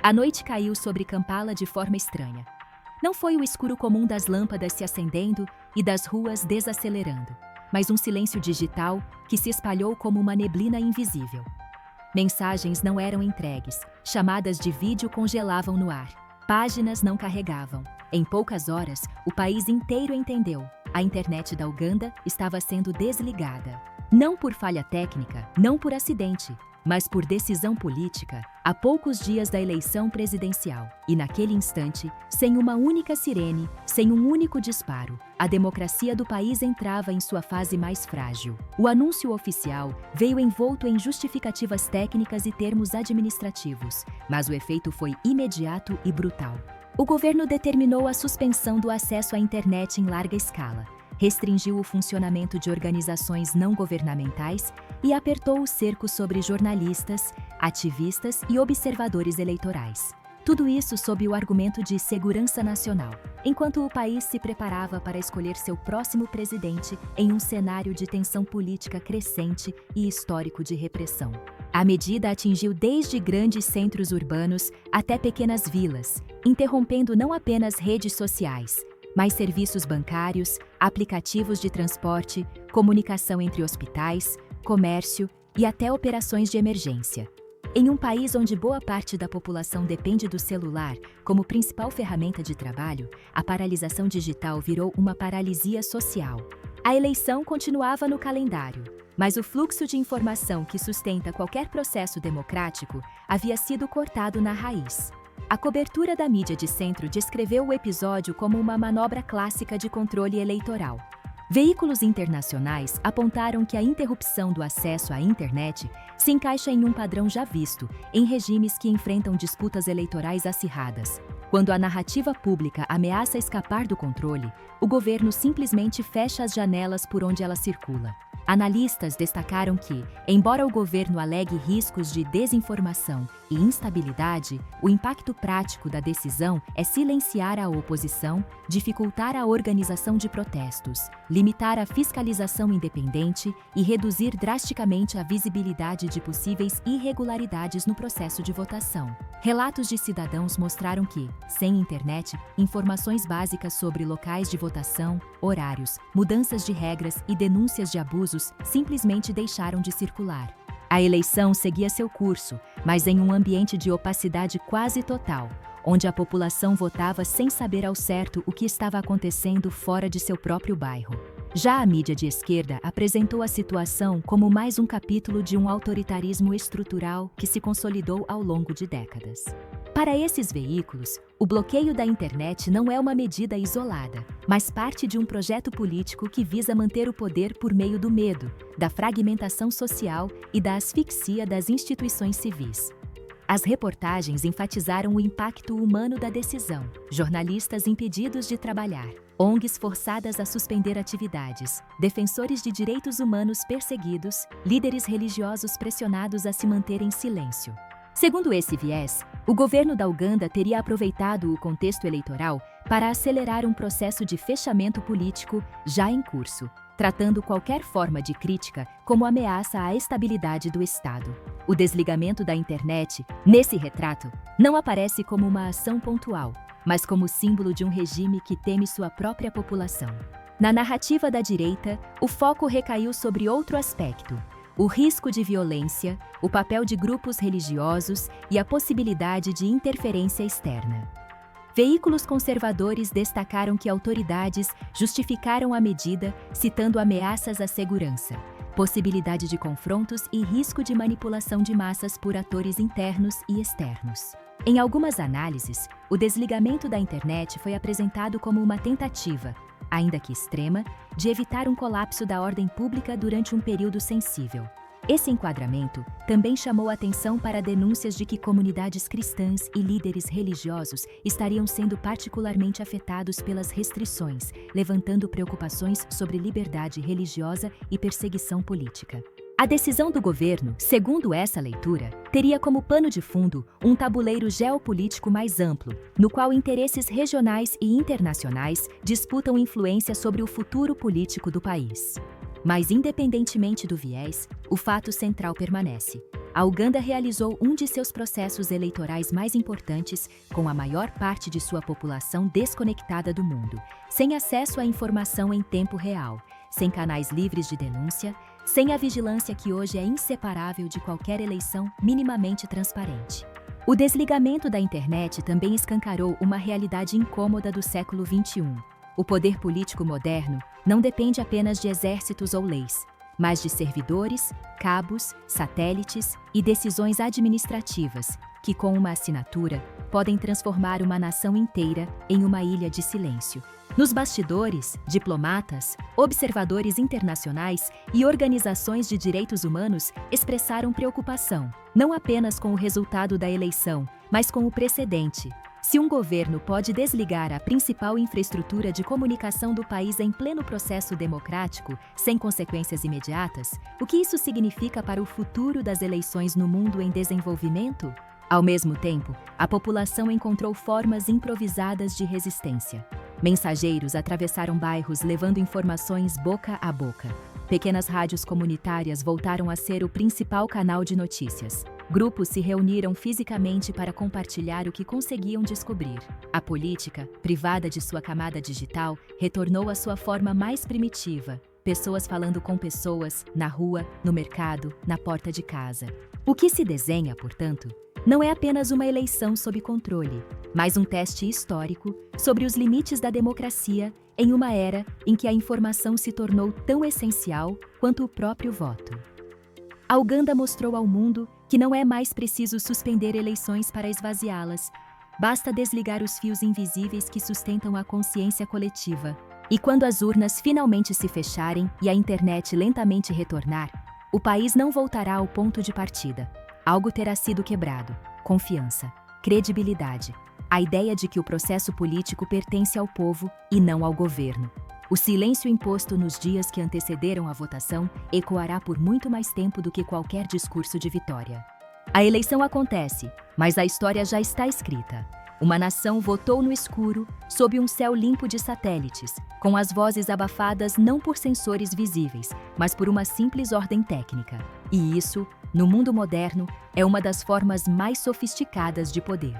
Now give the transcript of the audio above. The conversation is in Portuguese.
A noite caiu sobre Kampala de forma estranha. Não foi o escuro comum das lâmpadas se acendendo e das ruas desacelerando, mas um silêncio digital que se espalhou como uma neblina invisível. Mensagens não eram entregues, chamadas de vídeo congelavam no ar, páginas não carregavam. Em poucas horas, o país inteiro entendeu: a internet da Uganda estava sendo desligada. Não por falha técnica, não por acidente, mas por decisão política, a poucos dias da eleição presidencial. E naquele instante, sem uma única sirene, sem um único disparo, a democracia do país entrava em sua fase mais frágil. O anúncio oficial veio envolto em justificativas técnicas e termos administrativos, mas o efeito foi imediato e brutal. O governo determinou a suspensão do acesso à internet em larga escala, restringiu o funcionamento de organizações não governamentais e apertou o cerco sobre jornalistas, ativistas e observadores eleitorais. Tudo isso sob o argumento de segurança nacional, enquanto o país se preparava para escolher seu próximo presidente em um cenário de tensão política crescente e histórico de repressão. A medida atingiu desde grandes centros urbanos até pequenas vilas, interrompendo não apenas redes sociais, mas serviços bancários, aplicativos de transporte, comunicação entre hospitais, comércio e até operações de emergência. Em um país onde boa parte da população depende do celular como principal ferramenta de trabalho, a paralisação digital virou uma paralisia social. A eleição continuava no calendário, mas o fluxo de informação que sustenta qualquer processo democrático havia sido cortado na raiz. A cobertura da mídia de centro descreveu o episódio como uma manobra clássica de controle eleitoral. Veículos internacionais apontaram que a interrupção do acesso à internet se encaixa em um padrão já visto em regimes que enfrentam disputas eleitorais acirradas. Quando a narrativa pública ameaça escapar do controle, o governo simplesmente fecha as janelas por onde ela circula. Analistas destacaram que, embora o governo alegue riscos de desinformação e instabilidade, o impacto prático da decisão é silenciar a oposição, dificultar a organização de protestos, limitar a fiscalização independente e reduzir drasticamente a visibilidade de possíveis irregularidades no processo de votação. Relatos de cidadãos mostraram que, sem internet, informações básicas sobre locais de votação, horários, mudanças de regras e denúncias de abusos simplesmente deixaram de circular. A eleição seguia seu curso, mas em um ambiente de opacidade quase total, onde a população votava sem saber ao certo o que estava acontecendo fora de seu próprio bairro. Já a mídia de esquerda apresentou a situação como mais um capítulo de um autoritarismo estrutural que se consolidou ao longo de décadas. Para esses veículos, o bloqueio da internet não é uma medida isolada, mas parte de um projeto político que visa manter o poder por meio do medo, da fragmentação social e da asfixia das instituições civis. As reportagens enfatizaram o impacto humano da decisão: jornalistas impedidos de trabalhar, ONGs forçadas a suspender atividades, defensores de direitos humanos perseguidos, líderes religiosos pressionados a se manter em silêncio. Segundo esse viés, o governo da Uganda teria aproveitado o contexto eleitoral para acelerar um processo de fechamento político já em curso, tratando qualquer forma de crítica como ameaça à estabilidade do Estado. O desligamento da internet, nesse retrato, não aparece como uma ação pontual, mas como símbolo de um regime que teme sua própria população. Na narrativa da direita, o foco recaiu sobre outro aspecto: o risco de violência, o papel de grupos religiosos e a possibilidade de interferência externa. Veículos conservadores destacaram que autoridades justificaram a medida citando ameaças à segurança, possibilidade de confrontos e risco de manipulação de massas por atores internos e externos. Em algumas análises, o desligamento da internet foi apresentado como uma tentativa, ainda que extrema, de evitar um colapso da ordem pública durante um período sensível. Esse enquadramento também chamou atenção para denúncias de que comunidades cristãs e líderes religiosos estariam sendo particularmente afetados pelas restrições, levantando preocupações sobre liberdade religiosa e perseguição política. A decisão do governo, segundo essa leitura, teria como pano de fundo um tabuleiro geopolítico mais amplo, no qual interesses regionais e internacionais disputam influência sobre o futuro político do país. Mas, independentemente do viés, o fato central permanece: a Uganda realizou um de seus processos eleitorais mais importantes, com a maior parte de sua população desconectada do mundo, sem acesso à informação em tempo real, sem canais livres de denúncia, sem a vigilância que hoje é inseparável de qualquer eleição minimamente transparente. O desligamento da internet também escancarou uma realidade incômoda do século XXI. O poder político moderno não depende apenas de exércitos ou leis, mas de servidores, cabos, satélites e decisões administrativas que, com uma assinatura, podem transformar uma nação inteira em uma ilha de silêncio. Nos bastidores, diplomatas, observadores internacionais e organizações de direitos humanos expressaram preocupação, não apenas com o resultado da eleição, mas com o precedente. Se um governo pode desligar a principal infraestrutura de comunicação do país em pleno processo democrático, sem consequências imediatas, o que isso significa para o futuro das eleições no mundo em desenvolvimento? Ao mesmo tempo, a população encontrou formas improvisadas de resistência. Mensageiros atravessaram bairros levando informações boca a boca. Pequenas rádios comunitárias voltaram a ser o principal canal de notícias. Grupos se reuniram fisicamente para compartilhar o que conseguiam descobrir. A política, privada de sua camada digital, retornou à sua forma mais primitiva. Pessoas falando com pessoas, na rua, no mercado, na porta de casa. O que se desenha, portanto, não é apenas uma eleição sob controle, mas um teste histórico sobre os limites da democracia em uma era em que a informação se tornou tão essencial quanto o próprio voto. A Uganda mostrou ao mundo que não é mais preciso suspender eleições para esvaziá-las. Basta desligar os fios invisíveis que sustentam a consciência coletiva. E quando as urnas finalmente se fecharem e a internet lentamente retornar, o país não voltará ao ponto de partida. Algo terá sido quebrado: confiança, credibilidade, a ideia de que o processo político pertence ao povo e não ao governo. O silêncio imposto nos dias que antecederam a votação ecoará por muito mais tempo do que qualquer discurso de vitória. A eleição acontece, mas a história já está escrita. Uma nação votou no escuro, sob um céu limpo de satélites, com as vozes abafadas não por sensores visíveis, mas por uma simples ordem técnica. E isso, no mundo moderno, é uma das formas mais sofisticadas de poder.